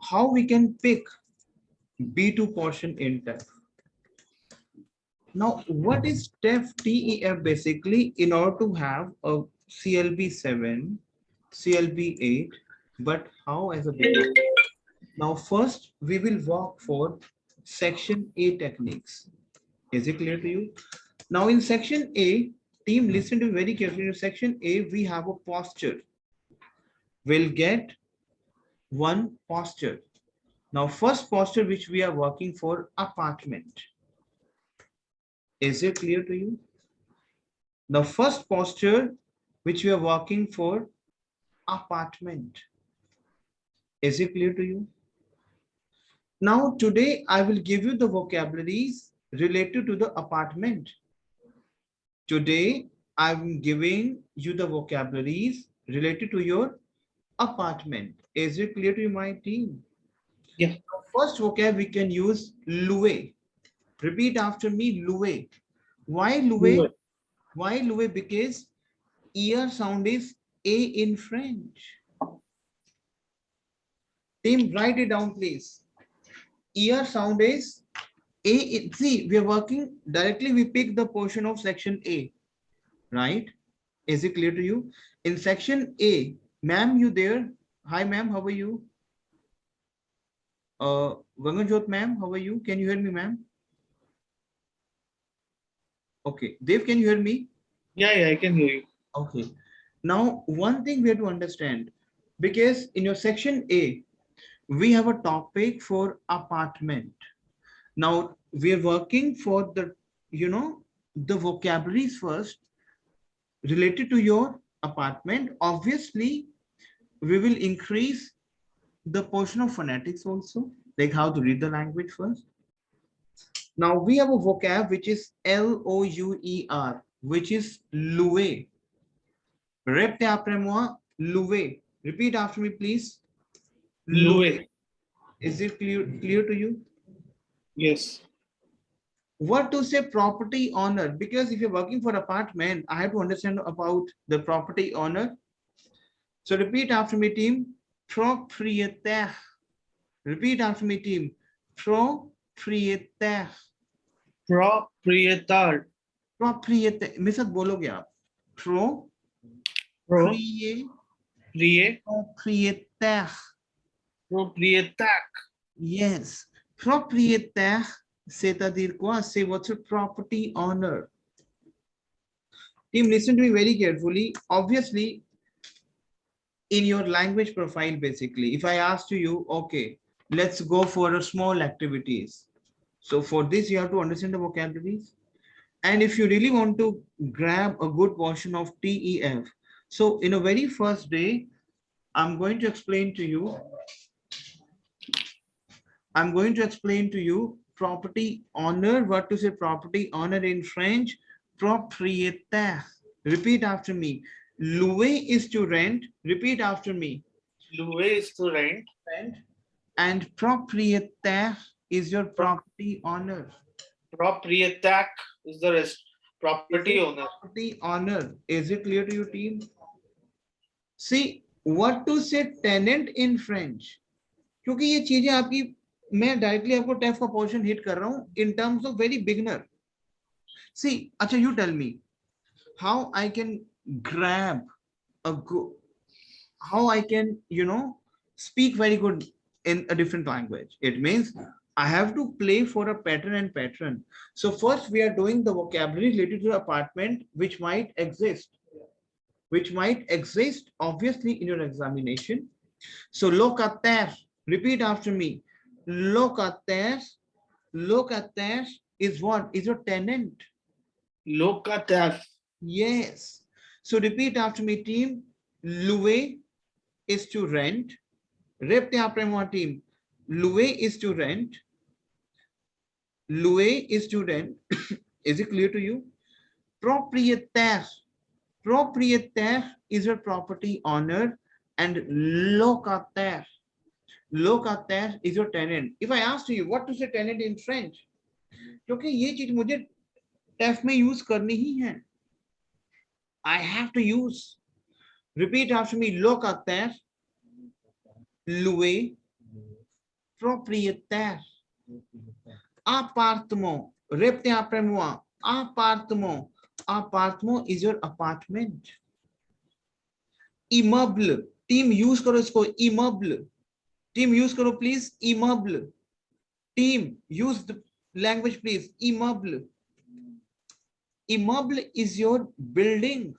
how we can pick B2 portion in TEF. Now, what is TEF TEF basically in order to have a CLB 7, CLB 8, but how as a beginner? Now, first we will walk for section A techniques. Is it clear to you? Now, in section A, team, listen to very carefully. In section A, we have a posture. We'll get one posture. Now, first posture which we are working for, apartment. Is it clear to you? The first posture which we are working for, apartment. Is it clear to you? Now, today I will give you the vocabularies related to the apartment. Today, I'm giving you the vocabularies related to your apartment. Is it clear to you, my team? Yeah. First vocab we can use louer. Repeat after me, louer. Why louer? Why louer? Because ear sound is A in French. Team, write it down, please. Ear sound is A. See, we are working directly. We pick the portion of section A, right? Is it clear to you? In section A, ma'am, you there? Hi, ma'am. How are you? Ganganjot, ma'am. How are you? Can you hear me, ma'am? Okay. Dev, can you hear me? Yeah, I can hear you. Okay. Now, one thing we have to understand, because in your section A, we have a topic for apartment. Now, we are working for the, the vocabularies first related to your apartment. Obviously, we will increase the portion of phonetics also, like how to read the language first. Now, we have a vocab which is Louer, which is louer. Repte après moi, louer. Repeat after me, please. Louer. Is it clear to you? Yes. What to say property owner? Because if you're working for apartment, I have to understand about the property owner. So repeat after me, team. Propriétaire. Repeat after me, team. Propriétaire. Proprietor. Propriétaire. मेरे साथ बोलोगे आप. Propriétaire. Propriétaire. Yes. Propriétaire, c'est-à-dire quoi? C'est votre property owner. Team, listen to me very carefully. Obviously, in your language profile, basically, if I ask to you, okay, let's go for a small activities. So for this, you have to understand the vocabularies. And if you really want to grab a good portion of TEF, so in a very first day, I'm going to explain to you property owner. What to say property owner in French? Propriétaire. Repeat after me. Louer is to rent. Repeat after me. Louer is to rent. And propriétaire is your property owner. Propriétaire is the rest. Property owner. Property owner. Is it clear to you, team? See, what to say tenant in French? क्योंकि ये चीजें आपकी मैं directly आपको टेफ का portion hit कर रहा हूं in terms of very beginner. See अच्छा, you tell me how I can grab a good, how I can speak very good in a different language. It means I have to play for a pattern and pattern. So first we are doing the vocabulary related to apartment which might exist obviously in your examination. So locataire, repeat after me. Locataire is what? Is your tenant. Locataire. Yes. So repeat after me, team. Louer is to rent. Repte après moi, team. Louer is to rent. Louer is to rent. Is it clear to you? Propriétaire. Propriétaire is your property owner, and locataire. Locataire is your tenant. If I asked you what to say tenant in French, क्योंकि ये चीज मुझे टेफ में use करनी ही है. I have to use. Repeat after me. Locataire, louer, propriétaire. Appartement. Répétez après moi. Appartement. Appartement is your apartment. Immeuble. Team use करो इसको. Immeuble. Team use करो please. Immeuble. Team use the language please. Immeuble. Immeuble is your building.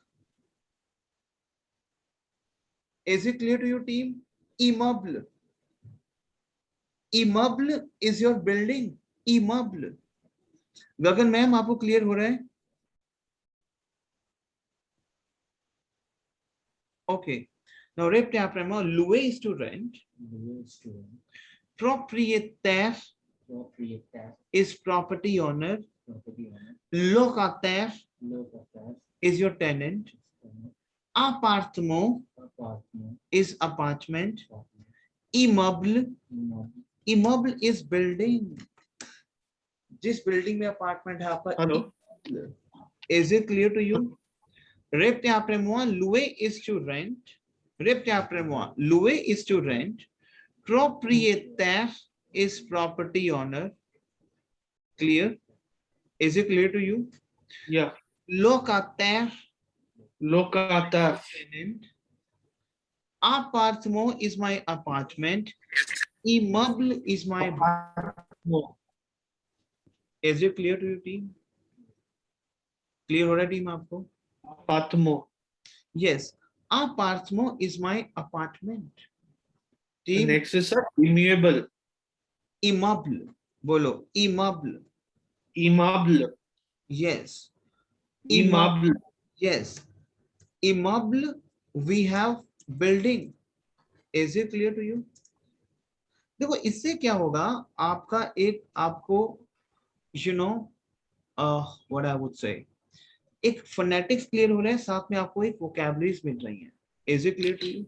Is it clear to you, team? Immeuble. Immeuble is your building. Immeuble. Gagan ma'am आपको clear हो रहा है? Okay. Now répétez après moi. Louer is to rent. Propriétaire is property owner. Locataire is your tenant. Appartement is apartment. Immeuble. Immeuble is building. जिस building में apartment है आपका. Hello. Is it clear to you? Répétez après moi. Louer is to rent. Répétez après moi. Louer is to rent. Propriétaire is property owner. Clear? Is it clear to you? Yeah. Locataire. Locataire. Tenant. Appartement is my apartment. Immeuble is my. No. Is it clear to you, team? Clear हो रहा है team आपको? Appartement. Yes. Appartement is my apartment. The Team. next is sir, immeuble. Immeuble. बोलो. Immeuble. Immeuble. Yes. Immeuble. Yes. Immeuble. We have building. Is it clear to you? देखो इससे क्या होगा आपका एक आपको you know what I would say एक phonetics clear हो रहा है साथ में आपको एक vocabularies मिल रही है. Is it clear to you?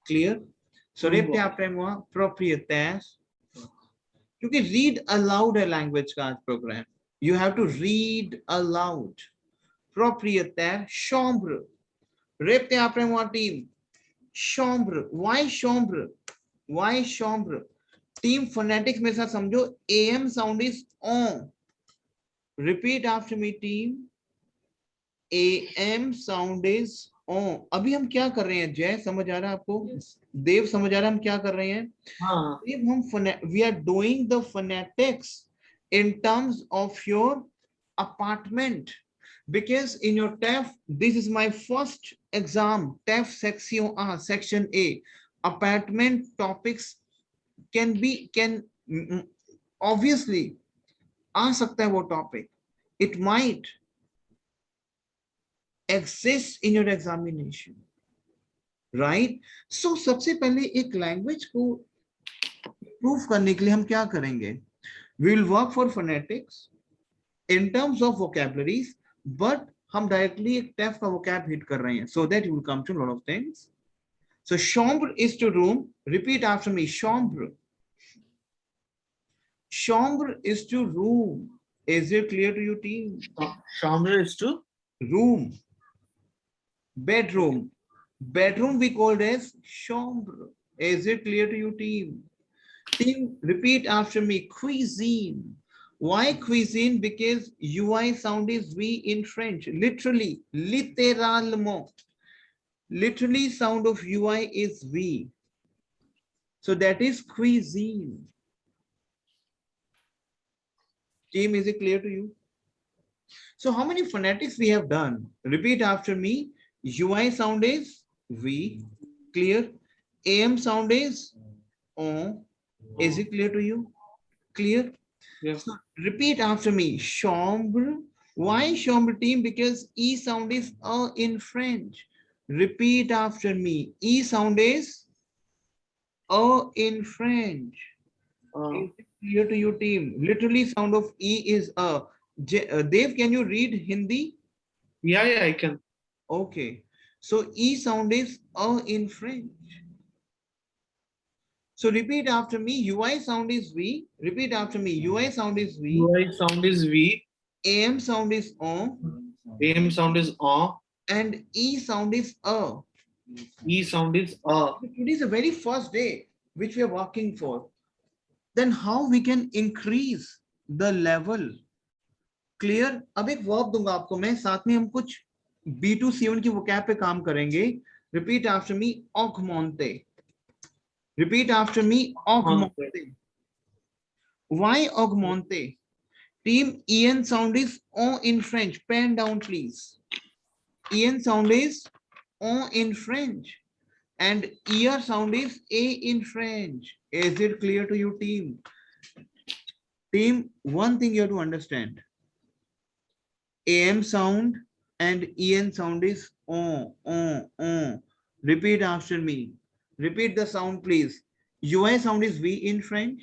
Clear? So répétez après moi. Propriétaire. क्योंकि read aloud है language का आज program. You have to read aloud. Propriétaire. Chambre. Répétez après moi team. Chambre. Why chambre? Why chambre? Team phonetics मेरे साथ समझो. AM sound is on. Repeat after me team. AM sound is on. अभी हम क्या कर रहे हैं जय समझ आ रहा है आपको? देव समझ आ रहा है हम क्या कर रहे हैं? हाँ. We are doing the phonetics in terms of your apartment. Because in your TEF, this is my first exam, TEF section A. Apartment topics can obviously आ सकता है वो topic. It might exist in your examination, right? So सबसे पहले एक language को prove करने के लिए हम क्या करेंगे? We will work for phonetics in terms of vocabularies, but हम directly एक TEF का vocab hit कर रहे हैं, so that you will come to a lot of things. So chambre is to room. Repeat after me. Chambre. Chambre is to room. Is it clear to you, team? Chambre is to room. Bedroom. Bedroom we called as chambre. Is it clear to you, team? Team, repeat after me. Cuisine. Why cuisine? Because UI sound is V in French. Literally, littéralement. Literally sound of UI is V. So that is cuisine. Team, is it clear to you? So how many phonetics we have done? Repeat after me. UI sound is V. Clear? AM sound is O. Is it clear to you? Clear? Yes. So repeat after me. Chambre. Why chambre, team? Because E sound is A in French. Repeat after me. E sound is A in French. Is it clear to you, team? Literally sound of E is A. Dev, can you read Hindi? Yeah, I can. Okay. So E sound is A in French. So repeat after me. UI sound is V. Repeat after me. UI sound is V. UI sound is V. AM sound is O. AM sound is O. And E sound is A. E sound is A. Today is the very first day which we are working for. then how we can increase the level? Clear? अब एक verb दूंगा आपको मैं, साथ में हम कुछ B2C1 की वोकैब पे काम करेंगे. Repeat after me, augmente. Repeat after me, augmente. Why augmente? Team, En sound is O in French. Pen down, please. En sound is O in French. And ear sound is A in French. Is it clear to you, team? Team, one thing you have to understand. AM sound and EN sound is O, O, O. Repeat after me. Repeat the sound, please. UI sound is V in French.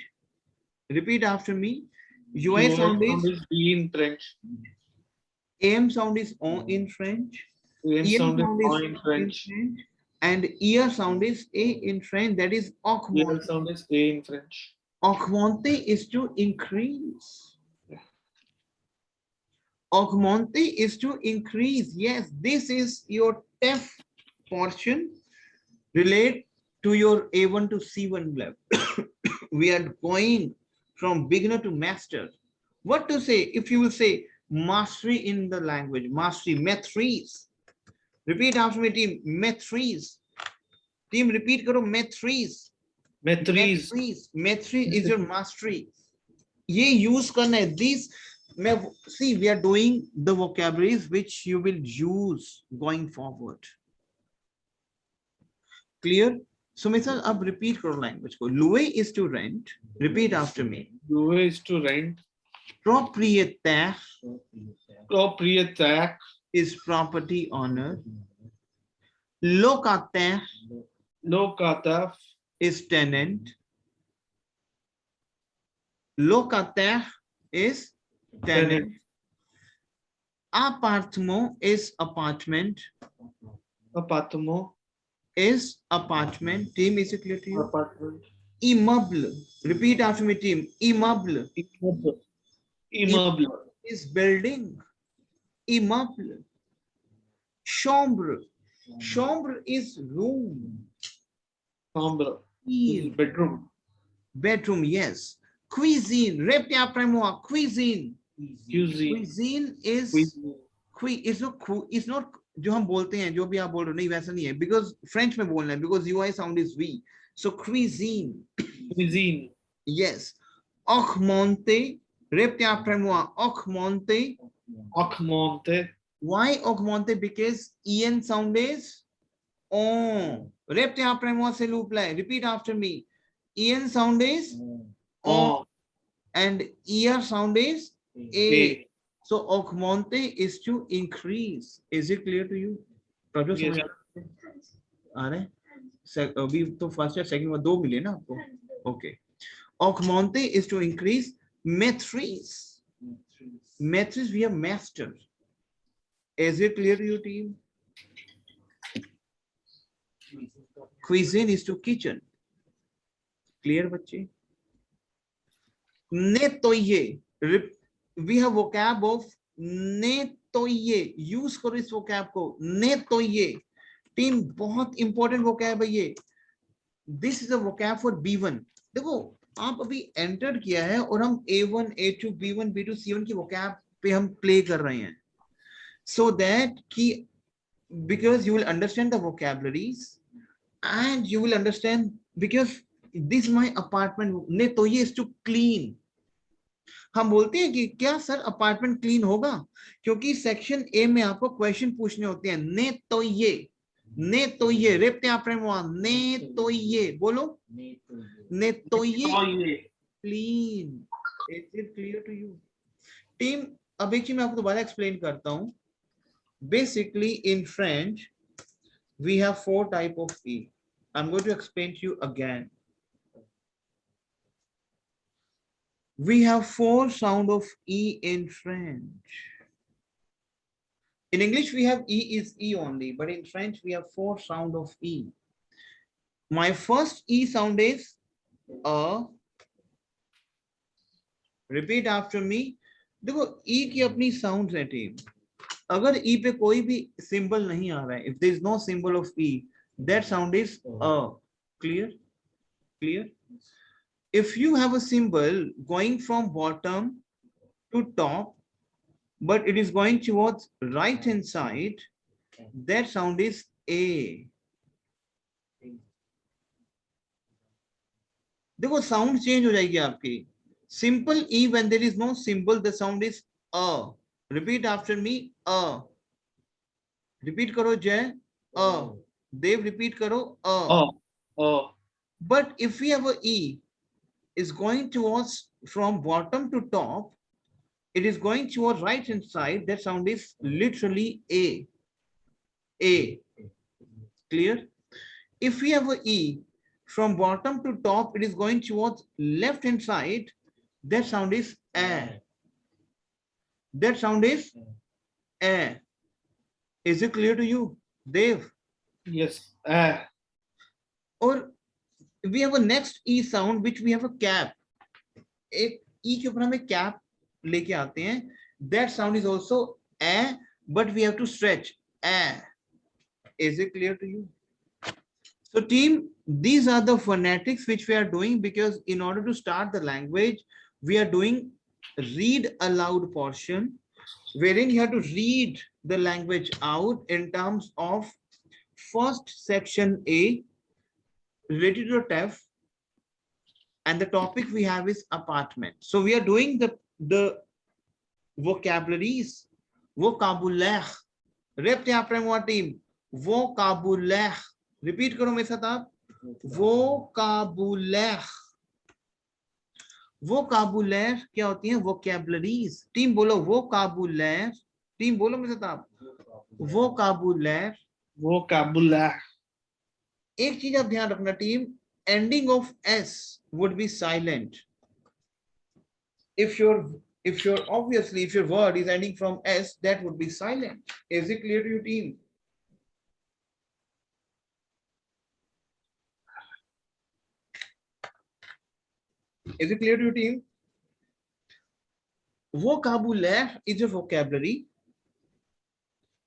Repeat after me. UI sound is B in French. AM sound is O in French. EN sound is O O in French. And ear sound is A in French. That is EN augmente. sound is A in French. Augmente is to increase. Augmente is to increase. Yes, this is your TEF portion. Relate to your A1 to C1 level. We are going from beginner to master. What to say? If you will say mastery in the language, mastery, maîtrise. Repeat after me, team. Maîtrise. Team, repeat karo, maîtrise. Maîtrise. Maîtrise is your mastery. ये use करना है. These, see, we are doing the vocabularies which you will use going forward. Clear? So, Mithal, अब repeat करो language को. Louer is to rent. Repeat after me. Louer is to rent. Propriétaire. Propriétaire is property owner. Locataire. Locataire is tenant. Locataire is tenant. Appartement is apartment. Appartement is apartment. Team, is it clear to you? Apartment. Immeuble. Repeat after me, team. Immeuble. Immeuble is building. Immeuble. Chambre. Chambre is room. Chambre is bedroom. Bedroom, yes. Cuisine. Repte après moi. Cuisine. Cuisine is it's not जो हम बोलते हैं, जो भी आप बोल रहे हो, नहीं वैसा नहीं है, because French में बोलना है, because UI sound is V. So cuisine. Cuisine. Yes. Augmente. Repte après moi. Augmente. Augmente. Why augmente? Because En sound is O. Repte après moi, s'il vous plaît. Repeat after me. En sound is O. And ear sound is A. So augmente is to increase. Is it clear to you? Yes. आ रहे अभी तो first या second में दो मिले ना आपको. Okay. Augmente is to increase. Maîtrise. Maîtrise, we have master. Is it clear to you, team? Cuisine is to kitchen. Clear, बच्चे? Nettoyer. We have vocab of nettoyer. Use करो इस vocab को. Nettoyer. Team, बहुत important vocab है ये. This is a vocab for B1. देखो, आप अभी एंटर किया है और हम A1, A2, B1, B2, C1 की vocab पे हम प्ले कर रहे हैं. So that कि because you will understand the vocabularies and you will understand, because this is my apartment. nettoyer is to clean. हम बोलते हैं कि क्या सर अपार्टमेंट क्लीन होगा, क्योंकि सेक्शन ए में आपको क्वेश्चन पूछने होते हैं. nettoyer repte après moi. nettoyer बोलो. nettoyer clean. Is it clear to you? Team, अब एक चीज मैं आपको दोबारा एक्सप्लेन करता हूं. Basically in French we have 4 type of E. I'm going to explain to you again. We have 4 sound of E in French. In English we have E is E only, but in French we have 4 sound of E. My first E sound is A. Repeat after me. देखो E की अपनी sounds है team. अगर E पे कोई भी symbol नहीं आ रहा है, if there is no symbol of E, that sound is A. Clear? Clear? if you have a symbol going from bottom to top, but it is going towards right hand side, that sound is A. देखो sound change हो जाएगी आपकी. Simple E when there is no symbol, the sound is A. Repeat after me, A. Repeat करो जय, A. Dev repeat करो, A. Oh, oh. But if we have a E is going towards from bottom to top, it is going towards right hand side, that sound is literally A. A. Clear? If we have a E from bottom to top, it is going towards left hand side, that sound is A. That sound is A. Is it clear to you, Dev? Yes. Or we have a next E sound which we have a cap. एक E के ऊपर हम एक cap लेके आते हैं. That sound is also A, but we have to stretch A. Is it clear to you? So team, these are the phonetics which we are doing, because in order to start the language, we are doing read aloud portion, wherein you have to read the language out in terms of first section A, related to TEF, and the topic we have is apartment. So we are doing the vocabularies, vocabulaire. Repte after my team, vocabulaire. Repeat करो मेरे साथ आप, vocabulaire. vocabulaire क्या होती है? vocabularies. Team बोलो vocabulaire. Team बोलो मेरे साथ आप, vocabulaire. Vocabulary. एक चीज आप ध्यान रखना team, ending of S would be silent. If your obviously if your word is ending from S, that would be silent. Is it clear to you, team? Is it clear to you, team? Vocabulaire is your vocabulary.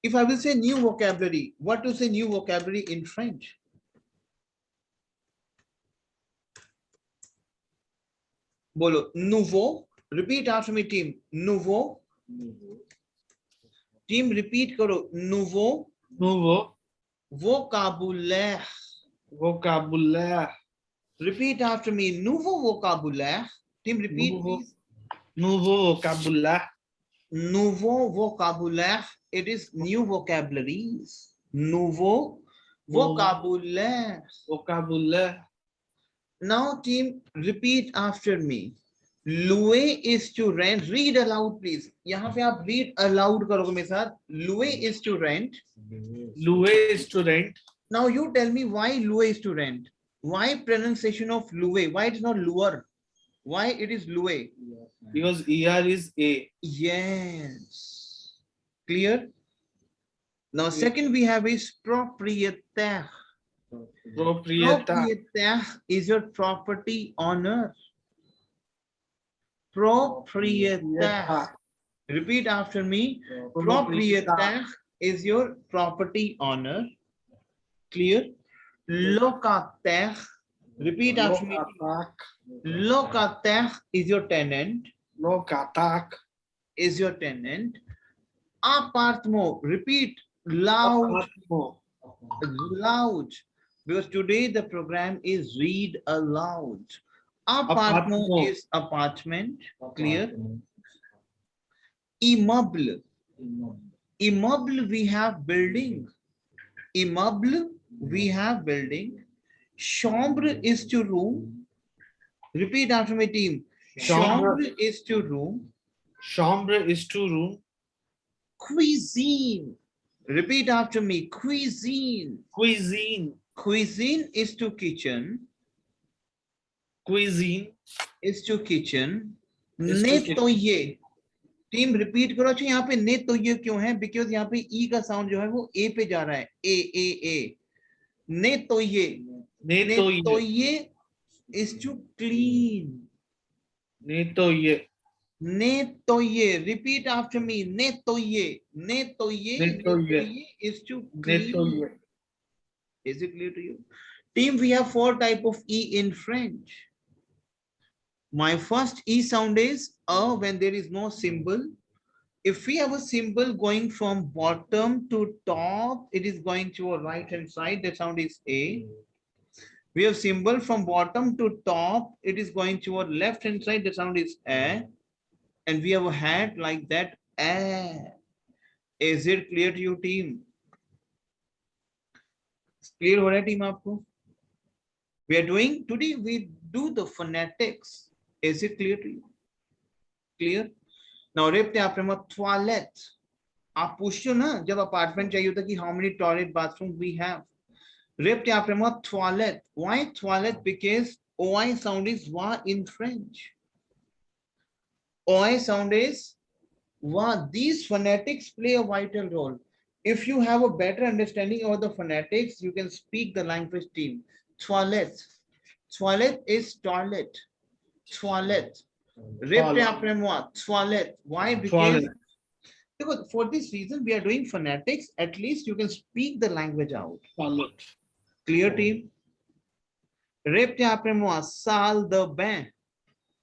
If I will say new vocabulary, what to say new vocabulary in French? Bolo, nouveau. Repeat after me, team. Nouveau. Team, repeat karo. Nouveau. Nouveau. Vocabulaire. Vocabulary. Repeat after me. Nouveau vocabulaire. Team, repeat, Nouveau. please. Nouveau vocabulary. Nouveau vocabulaire. It is new vocabularies. Nouveau vocabulaire. Vocabulary. Now, team, repeat after me. Louer is to rent. Read aloud, please. यहाँ पे आप read aloud करोगे मेरे साथ. Louer is to rent. Louer is to rent. Now you tell me why louer is to rent. Why pronunciation of louer? Why it is not lure? Why it is louer? Because ER is A. Yes. Clear? Now second we have is propriétaire. Propriétaire. Propriétaire is your property owner. Propriétaire. Repeat after me. Propriétaire is your property owner. Clear? Locataire. Repeat after me. Locataire is your tenant. Locataire. Is your tenant. Appartement. Repeat loud. Loud. Because today the program is read aloud. Appartement is apartment. Clear? Immeuble. Immeuble we have building. Immeuble we have building. Chambre is to room. Repeat after my team. Chambre is to room. Chambre is to room. Cuisine. Repeat after me. Cuisine. Cuisine. Cuisine is to kitchen. Cuisine is to kitchen. Is to Nettoyer. Team repeat करो. अच्छा यहाँ पे nettoyer क्यों है? Because यहाँ पे ई का sound जो है वो ए पे जा रहा है. ए. Nettoyer. Nettoyer is to clean. Nettoyer. Nettoyer. Repeat after me. Nettoyer. Nettoyer is to clean. Nettoyer. Is it clear to you? Team, we have 4 types of E in French. My first E sound is A when there is no symbol. If we have a symbol going from bottom to top, it is going to a right hand side. The sound is A. We have symbol from bottom to top. It is going to our left hand side. The sound is A. And we have a hat like that. A. Is it clear to you, team? Clear हो रहा है team आपको? We are doing today. We do the phonetics. Is it clear to you? Clear? Now, repte आप toilet. आप पूछते हो ना जब अपार्टमेंट चाहिए होता कि how many toilet bathrooms we have. Repte आप toilet. Why toilet? Because OI sound is wa in French. OI sound is wa. These phonetics play a vital role. If you have a better understanding of the phonetics, you can speak the language team. Toilet. Toilet is toilet. Toilet. Repte après toilet. Why? Because for this reason, we are doing phonetics. At least you can speak the language out. Clear, team? Repte après salle de bain.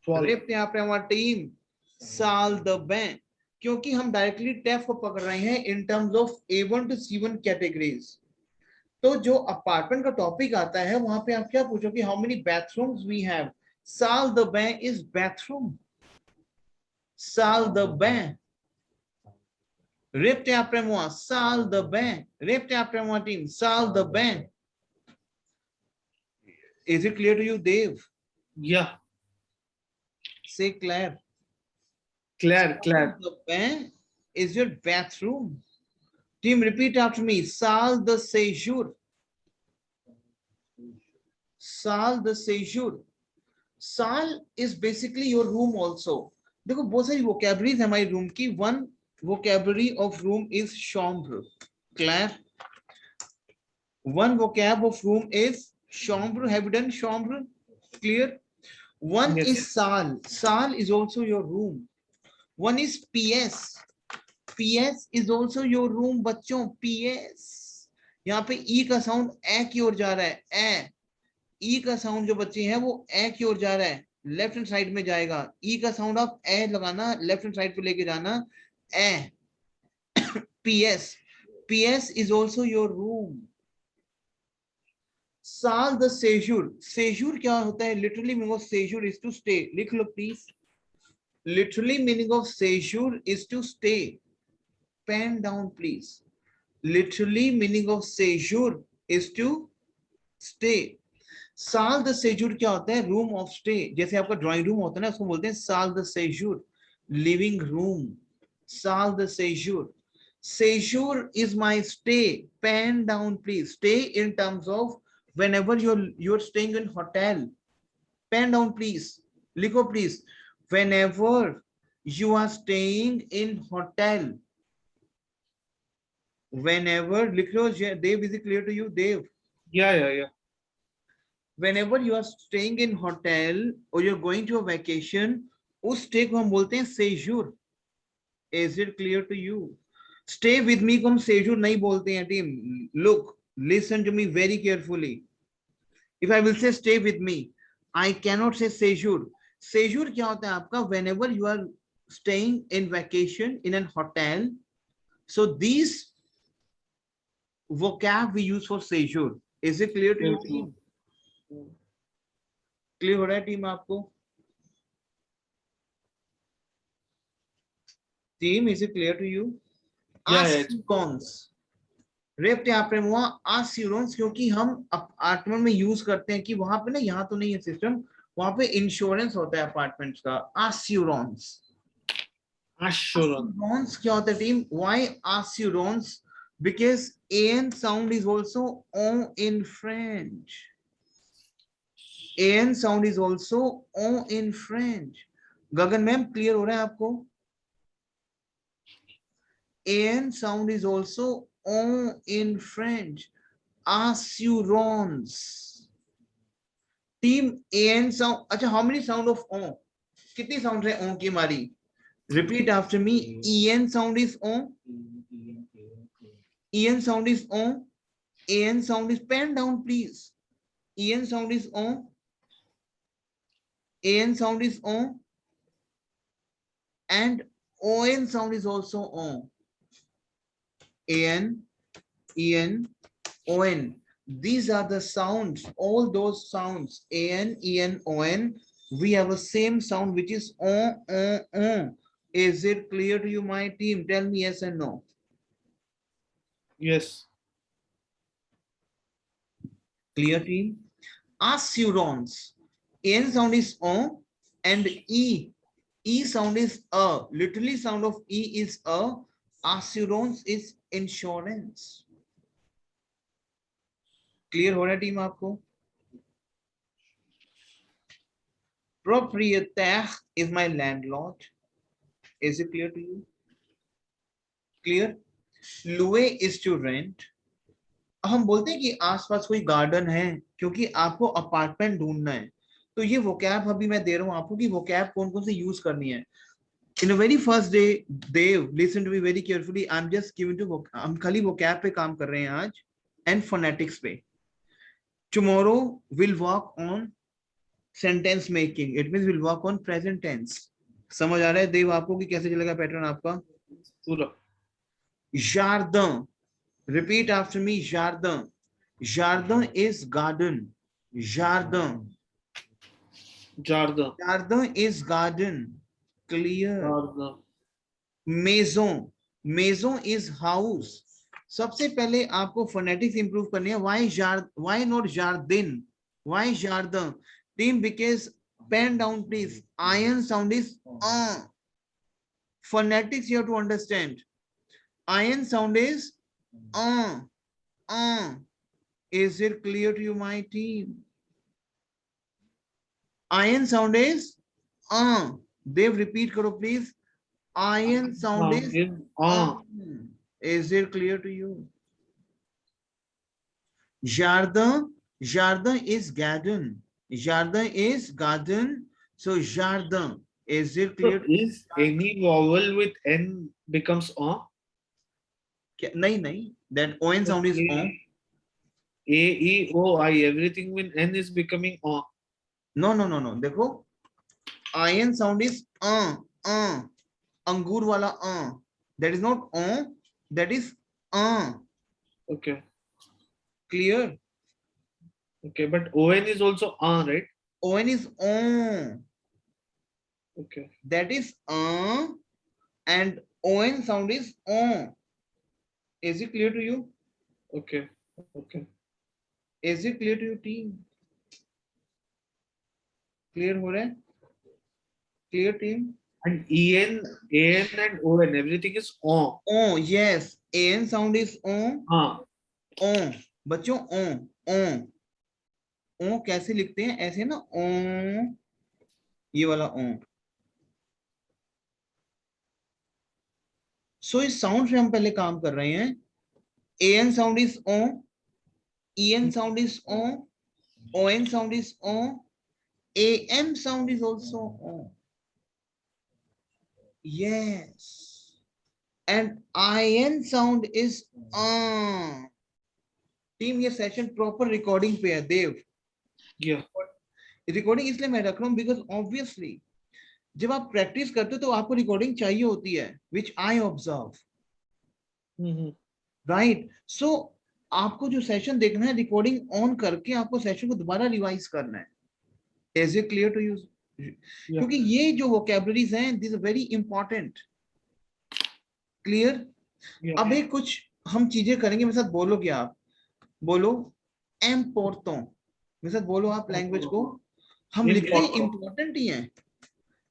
Repte après team. Salle de bain. क्योंकि हम directly टेफ को पकड़ रहे हैं इन terms of A1 to C1 categories. तो जो apartment का topic आता है वहां पे आप क्या पूछोगे? How many bathrooms we have. साल द bain इज बाथरूम. साल द bain. Repte après moi, salle de bain. Repte après moi, team, salle de bain. Is it clear to you, Dave? Yeah. Say Claire. Claire. Salle de bain is your bathroom. Team, repeat after me. Salle de séjour. Salle de séjour. Salle is basically your room also. देखो बहुत सारी vocabularies है हमारी room की. One vocabulary of room is chambre. Claire. One vocab of room is chambre. Have you done chambre? Clear? One Yes. is salle. Salle is also your room. One is PS. PS is also your room, बच्चों. PS. यहाँ पे E का sound ए की ओर जा रहा है. ए. E का sound जो बच्चे हैं वो ए की ओर जा रहा है. लेफ्ट हैंड साइड में जाएगा. E का साउंड आप ए लगाना, लेफ्ट हैंड साइड पे लेके जाना. ए. PS. PS is also your room. साल द séjour. séjour क्या होता है? Literally meaning of séjour is to stay. लिख लो please. Literally meaning of séjour is to stay. Pen down please. Literally meaning of séjour is to stay. साल the séjour क्या होता है? Room of stay. जैसे आपका ड्राइंग रूम होता है ना, उसको बोलते हैं साल द séjour. Living room. साल the séjour. Séjour is my stay. Pen down please. Stay in terms of whenever you're staying in hotel. Pen down please. Likho please. Whenever you are staying in hotel. Whenever, likho, Dave, is it clear to you, Dave? Yeah. Whenever you are staying in hotel or you're going to a vacation, उस stay को हम बोलते हैं séjour. Is it clear to you? Stay with me को हम séjour नहीं बोलते हैं, team. Look, listen to me very carefully. If I will say stay with me, I cannot say séjour. Séjour क्या होता है आपका? Whenever you are staying in vacation in an hotel, so these vocab we use for séjour. Is it clear to you, team? Clear हो रहा है team आपको? Team, is it clear to you? Assurance. रेप्टे आपने वहां assurance क्योंकि हम apartment में use करते हैं कि वहां पे ना, यहाँ तो नहीं है सिस्टम, वहां पे इंश्योरेंस होता है अपार्टमेंट्स का. assurance. Assurance क्या होता है team? Why assurance? Because an sound is also on in French. An sound is also on in French. Gagan ma'am clear हो रहा है आपको? An sound is also on in French. Assurance. Team an sound. अच्छा, how many sound of on? कितनी sound है on की हमारी? Repeat after me. En sound is on. En sound is on. An sound is pen down please. En sound is on. an sound is on, and on sound is also on. An, en, on. These are the sounds, all those sounds, an, en, on. We have a same sound which is on. Is it clear to you, my team? Tell me yes and no. Yes. Clear, team? Assurance. N sound is on, and E sound is a. Literally sound of E is a. Assurance is insurance. Clear हो रहा है team आपको? Proprietaire is my landlord. Is it clear to you? Clear? Louer is to rent. हम बोलते हैं कि आसपास कोई गार्डन है क्योंकि आपको अपार्टमेंट ढूंढना है, तो ये वोकैब अभी मैं दे रहा हूं आपको कि वोकैब कौन कौन से यूज करनी है. In the very first day, Dave, listen to me very carefully. I'm just giving to हम खाली vocab पे काम कर रहे हैं आज and phonetics पे. Tomorrow we'll work on sentence making. It means we'll work on present tense. समझ आ रहा है देव आपको कि कैसे चलेगा पैटर्न आपका? पूरा. Jardin. Repeat after me. Jardin. Jardin is garden. Jardin. Jardin. Jardin is garden. Clear. Jardin. Maison. Maison is house. सबसे पहले आपको फोनेटिक्स इंप्रूव करनी है. Why not jardin? Why jardin? Team, because pen down please. Iron sound is phonetics you have to understand. Iron sound is Is it clear to you, my team? Iron sound is Dev, repeat karo please. Iron sound is Is it clear to you? Jardin, jardin is garden. Jardin is garden. So jardin. Is it So clear? is any vowel with N becomes on? नहीं नहीं. That on sound is on. A, E, O, I, everything with N is becoming on. No. देखो. Iron sound is अंगूर वाला That is not on. That is Okay. Clear? Okay, but ON is also on, right? On is on. Okay. That is and on sound is on. Is it clear to you? Okay. Okay. Is it clear to you, team? Clear हो रहा है? Clear, team? And EN, AN and ON, everything is on. On, yes. An sound is on. On. बच्चों on. On कैसे लिखते हैं? ऐसे ना on. ये वाला on. So इस sound से हम पहले काम कर रहे हैं. An sound is on. En sound is on. On sound is on. Am sound is also on. Yes. And In sound is on. Team, ये सेशन प्रॉपर रिकॉर्डिंग पे है देव. Yeah. रिकॉर्डिंग इसलिए मैं रख रहा हूँ बिकॉज ऑब्वियसली जब आप प्रैक्टिस करते हो तो आपको रिकॉर्डिंग चाहिए होती है, विच आई ऑब्जर्व. राइट. सो आपको जो सेशन देखना है रिकॉर्डिंग ऑन करके आपको सेशन को दोबारा रिवाइज करना है. Is it clear to you? क्योंकि ये जो वोकैबुलरीज हैं दिस वेरी इंपॉर्टेंट. क्लियर? अब एक कुछ हम चीजें करेंगे. मेरे साथ बोलोगे आप? बोलो एम पोर्टो. मेरे साथ बोलो आप लैंग्वेज को. हम लिखते हैं इंपॉर्टेंट ही हैं,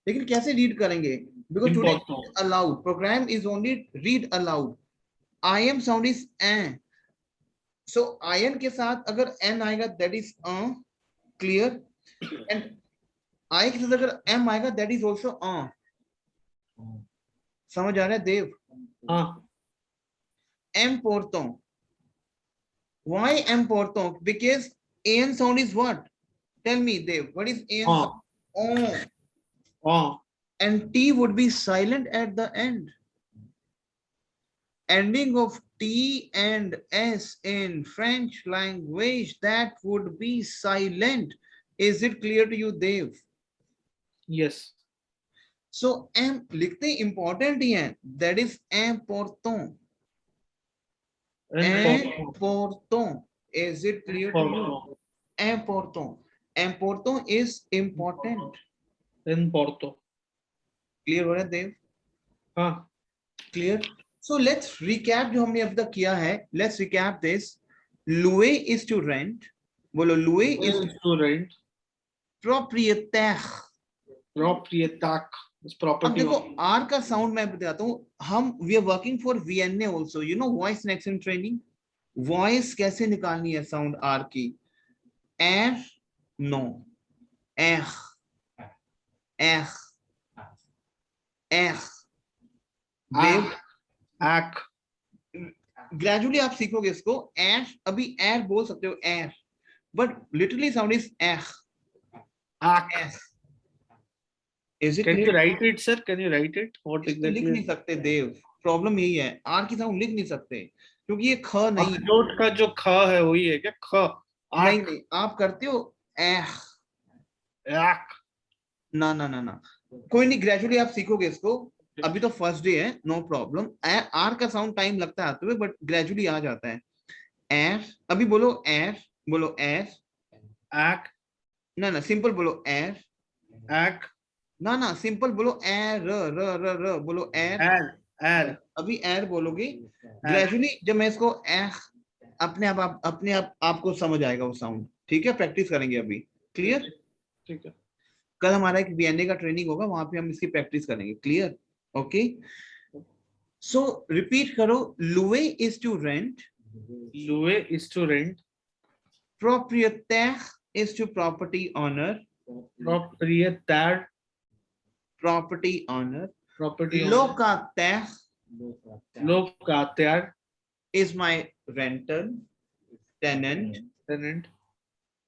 लेकिन कैसे रीड करेंगे? Because today aloud programme is only read aloud. I M sound is A. So I N के साथ अगर एन आएगा that is clear. And I के साथ अगर एम आएगा दैट इज ऑल्सो समझ आ रहा है देव? एम पोर्टो. Why M portão? Because an sound is what? Tell me, Dev. What is an sound? And T would be silent at the end. Ending of T and S in French language, that would be silent. Is it clear to you, Dev? Yes. So M लिखते important ही है, that is important. Important. Is it clear to you? Important. Important is important. In Porto. Clear हो रहा है देव? हाँ. Clear. So let's recap जो हमने अब तक किया है. Let's recap this. Louer is to rent. बोलो louer is to rent. propriétaire. Proprietaire is अब property. देखो R का साउंड मैं बताता हूँ. हम we are working for VNA also. You know voice and accent training. Voice कैसे निकालनी है साउंड R की? R no. R R R. देव Ac. ग्रेजुअली आप सीखोगे इसको. एयर अभी एयर बोल सकते हो air, but literally sound is air. Ac. Is it Can you clear? write it, sir? Can you write it? What लिख exactly? नहीं सकते देव, प्रॉब्लम यही है. आर की साउंड लिख नहीं सकते क्योंकि ये ख नहीं है. अखरोट का जो ख है वही है क्या? ख. नहीं नहीं, आप करते हो एह. Ac. ना ना ना ना, कोई नहीं, ग्रेजुअली आप सीखोगे इसको. अभी तो फर्स्ट डे है, नो प्रॉब्लम. आर का साउंड टाइम लगता है आते हुए, बट ग्रेजुअली आ जाता है. एयर अभी बोलो एयर. बोलो एयर. Ac. ना ना, सिंपल बोलो एयर. Ac. ना ना, सिंपल बोलो एर. र र र र बोलो एर. Air. अभी एर बोलोगे. ग्रेजुअली जब मैं इसको एह, अपने आप अपने आप आपको समझ आएगा वो साउंड. ठीक है, प्रैक्टिस करेंगे अभी. क्लियर? ठीक है. कल हमारा एक वीएनए का ट्रेनिंग होगा, वहां पे हम इसकी प्रैक्टिस करेंगे. क्लियर? ओके. सो रिपीट करो. लुए is to rent. Louer is to rent. Propriétaire is to property owner. Proprietaire. Property owner. Property owner. Locataire Locataire. is my rental tenant. Tenant.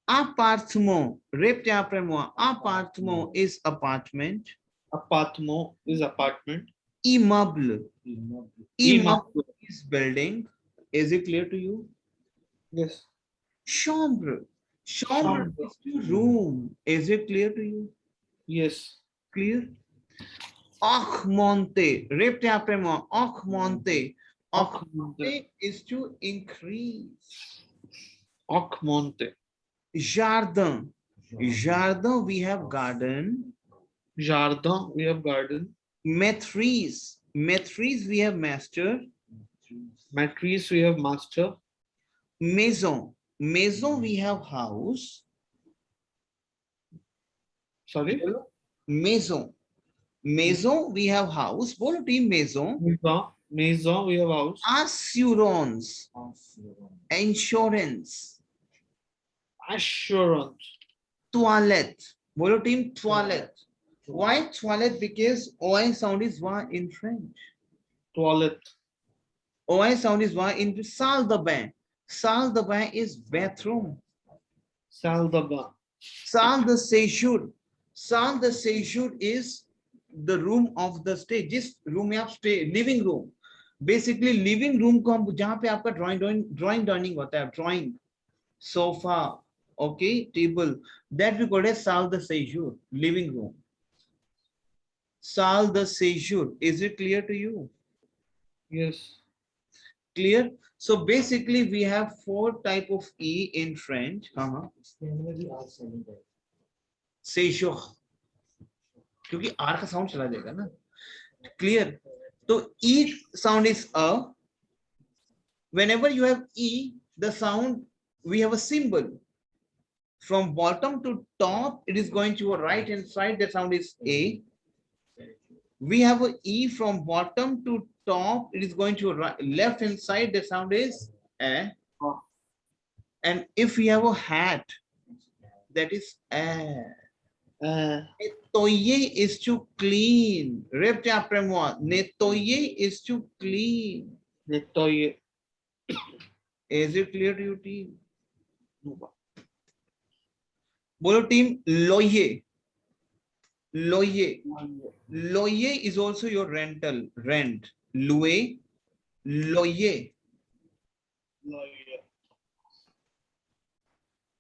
Appartement. Répétez après moi. Appartement is apartment. Appartement is apartment. Immeuble. Immeuble. Is building. Is it clear to you? Yes. Chambre. Chambre Chambre. is to room. Is it clear to you? Yes. Clear? Augmenter. Répétez après moi. Augmenter. Augmenter is to increase. Augmenter. Jardin. Jardin, we have garden. Jardin, we have garden. Maîtrise. Maîtrise, we have master. Maîtrise, we have master. Maison. Maison, we have house. Sorry? Maison. Maison, we have house. Bolo team maison. Maison. Maison, we have house. Assurance. Insurance. Assurance. Toilette. Bolo team toilette. Why toilette? Because OI sound is why in French. Toilet. OI sound is why in salle de bain. Salle de bain is bathroom. Salle de bain. Salle de séjour. Salle de séjour is the room of the stay. जिस room में आप stay, living room. Basically living room को हम जहाँ पे आपका drawing dining होता है, drawing, sofa, okay, table. That we call as salle de séjour, living room. Salle de séjour. Is it clear to you? Yes. Clear? So basically we have 4 type of E in French. Séjour. क्योंकि R का sound चला जाएगा ना. Clear? तो E sound is a. Whenever you have E, the sound, we have a symbol. From bottom to top, it is going to a right hand side. The sound is A. We have a E from bottom to top. It is going to a right, left hand side. The sound is A. And if we have a hat, that is A. Nettoyer is to clean. Répétez après moi. Nettoyer is to clean. Nettoyer. Is it clear to you, team? Bolo team, loyer. Loyer. Loyer is also your rental. Rent. Louer. Loyer.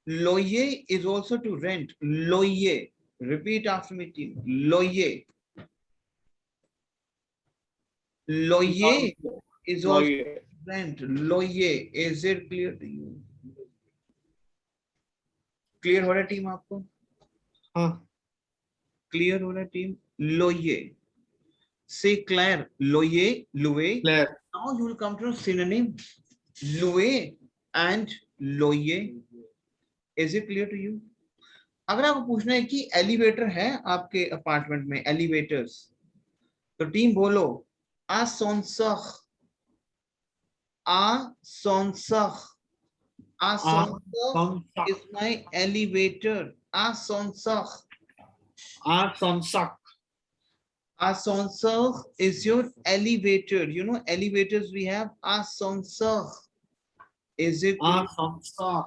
Loyer is also to rent. Loyer. Repeat after me, team. Loyer. Loyer is also Lawyer. rent. Loyer. Is it clear to you? Clear हो रहा है team आपको? हाँ. Clear हो रहा है team? Loyer. Say Claire. Loyer. Louis. Claire. Now you will come to a synonym. Louis and loyer. Is it clear to you? अगर आपको पूछना है कि एलिवेटर है आपके अपार्टमेंट में, एलिवेटर्स, तो टीम बोलो ascenseur, ascenseur, ascenseur is my elevator. Ascenseur. Ascenseur. Ascenseur is your elevator. You know elevators we have. Ascenseur. Is it clear? Ascenseur.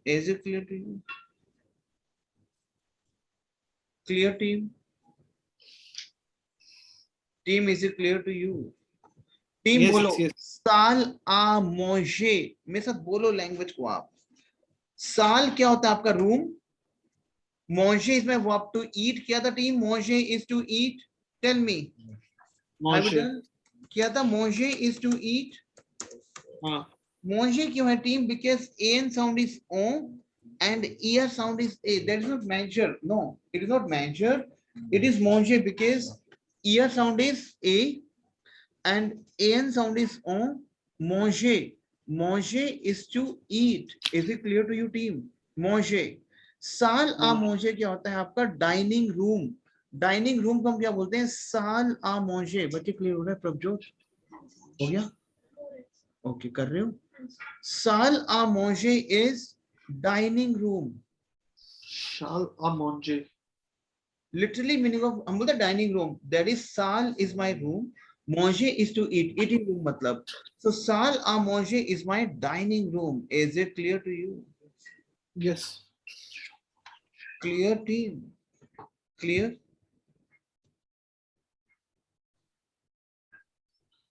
Is it clear to you? Clear, team? Team, is it clear to you? Team, Yes, बोलो yes. साल आ मोजे, मेरे साथ बोलो language को आप. साल क्या होता है आपका रूम, मोजे is my verb to eat. क्या था टीम? मोजे is to eat. Tell me. Manger. क्या था? मोजे इज टू ईट. हाँ. मोजे क्यों है team? Because N sound is O and ear sound is a. That is not major. No, it is not major. It is moje because ear sound is a and an sound is o. Moje. Moje is to eat. Is it clear to you, team? Moje. साल आ मोजे क्या होता है आपका? Dining room. Dining room को हम क्या बोलते हैं? साल आ मोजे. बच्चे क्लियर हो रहा है? प्रभजोत हो गया? ओके, कर रहे हो? साल आ मोजे is dining room. Salle à manger. Literally meaning of हम बोलते हैं डाइनिंग रूम. That is साल is my room. Manger is to eat. Eating room मतलब. So साल à manger is my dining room. Is it clear to you? Yes. Clear, team? Clear?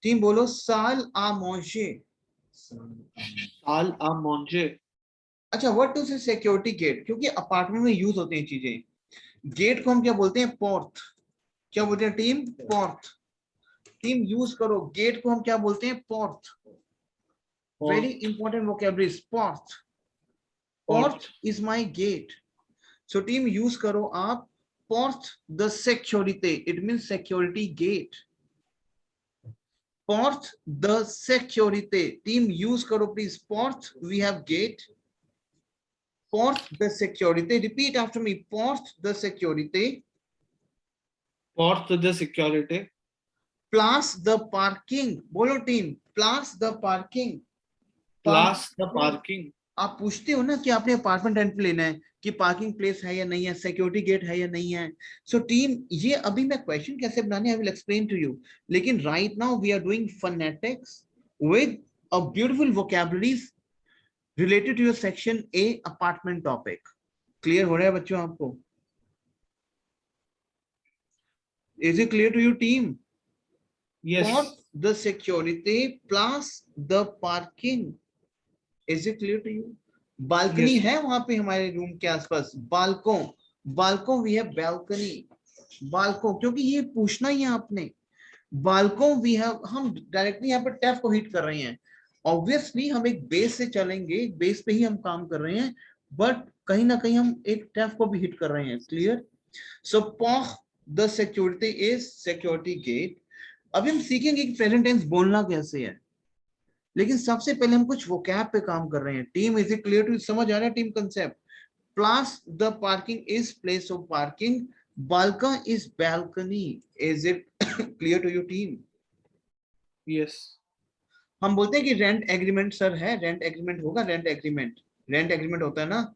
Team बोलो साल à manger. Salle à manger. अच्छा, what to से security gate, क्योंकि apartment में use होती हैं चीजें. गेट को हम क्या बोलते हैं? पोर्ट. क्या बोलते हैं टीम? पोर्ट. टीम यूज करो. गेट को हम क्या बोलते हैं? Port. Very important vocabulary. Port. Port is my gate. So team use करो आप. Port the security. It means security gate. Port the security. Team use करो please. Port we have gate. Port the security. Repeat after me. Port the security. Port the security. Plus the parking. बोलो team. Plus the parking. Plus the parking. आप पूछते हो ना कि आपने apartment rent पे लेना है कि पार्किंग प्लेस है या नहीं है, सिक्योरिटी गेट है या नहीं है. सो टीम, ये अभी मैं क्वेश्चन कैसे बनाने, I will explain to you. लेकिन right now we are doing phonetics with a beautiful vocabularies related to your section A apartment topic. Clear हो रहा है बच्चों आपको? Is it clear to you, team? Yes. For the security plus the parking. Is it clear to you? Balcony Yes. है वहां पे हमारे room के आसपास. बालकों. बालकों वी हैव balcony. बालकों, क्योंकि ये पूछना ही है आपने. बालकों वी हैव. हम डायरेक्टली यहाँ पर टैप को हिट कर रहे हैं. ऑब्वियसली हम एक बेस से चलेंगे, एक बेस पे ही हम काम कर रहे हैं, बट कहीं ना कहीं हम एक टैप को भी हिट कर रहे हैं. क्लियर? सो पॉह the security is security gate. अभी हम सीखेंगे कि प्रेजेंट टेंस बोलना कैसे है, लेकिन सबसे पहले हम कुछ वोकैब पे काम कर रहे हैं. Team, is it clear to? समझ आ रहा है team concept? Plus the parking is place of parking. बालकन is balcony. Is it clear to your team? Yes. हम बोलते हैं कि रेंट एग्रीमेंट सर है. रेंट एग्रीमेंट होगा. Rent agreement. रेंट एग्रीमेंट होता है ना.